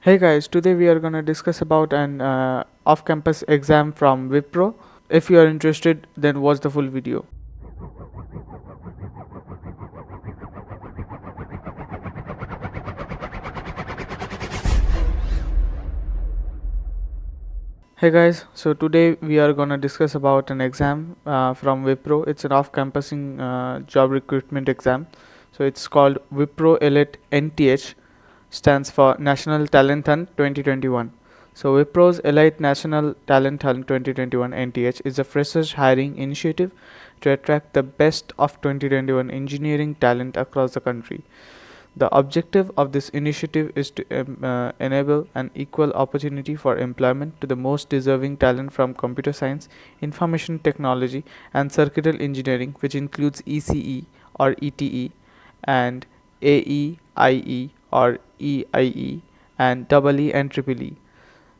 Hey guys, today we are gonna discuss about an off-campus exam from Wipro. If you are interested, then watch the full video. Hey guys, so today we are gonna discuss about an exam from Wipro. It's an off-campus job recruitment exam. So it's called Wipro Elite NTH, stands for National Talent Hunt 2021. So Wipro's Elite National Talent Hunt 2021 (NTH) is a freshers hiring initiative to attract the best of 2021 engineering talent across the country. The objective of this initiative is to enable an equal opportunity for employment to the most deserving talent from computer science, information technology, and circuitry engineering, which includes ECE or ETE, and AE, IE, or EIE, and EE and EEE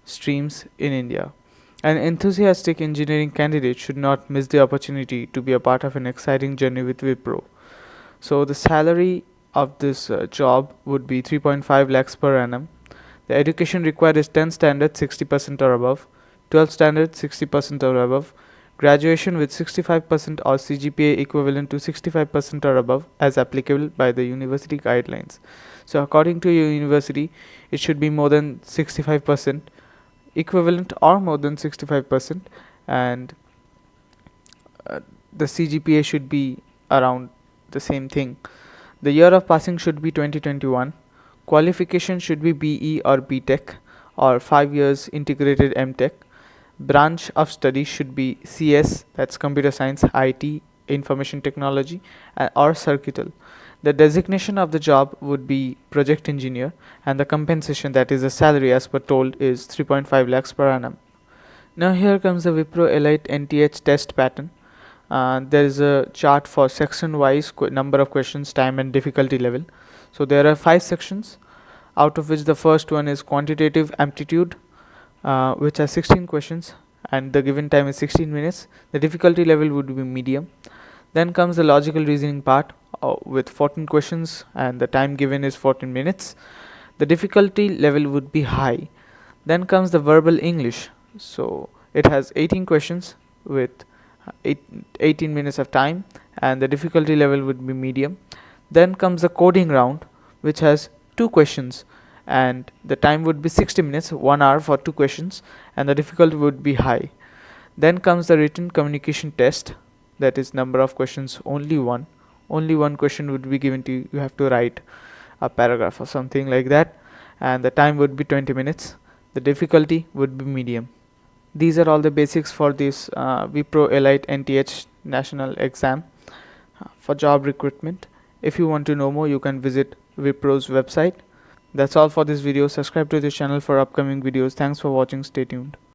streams in India. An enthusiastic engineering candidate should not miss the opportunity to be a part of an exciting journey with Wipro. So the salary of this job would be 3.5 lakhs per annum. The education required is 10 standard 60% or above, 12 standard 60% or above, graduation with 65% or CGPA equivalent to 65% or above as applicable by the university guidelines. So according to your university, it should be more than 65% equivalent or more than 65%, and the CGPA should be around the same thing. The year of passing should be 2021. Qualification should be BE or BTech or 5 years integrated MTech. Branch of study should be CS, that's computer science, IT, information technology, or circuitry. The designation of the job would be project engineer, and the compensation, that is the salary as per told, is 3.5 lakhs per annum. Now here comes the Wipro Elite NTH test pattern. There is a chart for section wise number of questions, time, and difficulty level. So there are 5 sections, out of which the first one is quantitative aptitude, which has 16 questions, and the given time is 16 minutes. The difficulty level would be medium. Then comes the logical reasoning part with 14 questions, and the time given is 14 minutes. The difficulty level would be high. Then comes the verbal English. So it has 18 questions with 18 minutes of time, and the difficulty level would be medium. Then comes the coding round, which has 2 questions, and the time would be 60 minutes, 1 hour for 2 questions, and the difficulty would be high. Then comes the written communication test, that is number of questions, only one question would be given to you. You have to write a paragraph or something like that, and the time would be 20 minutes. The difficulty would be medium. These are all the basics for this Wipro Elite NTH national exam for job recruitment. If you want to know more, you can visit Wipro's website. That's all for this video. Subscribe to this channel for upcoming videos. Thanks for watching. Stay tuned.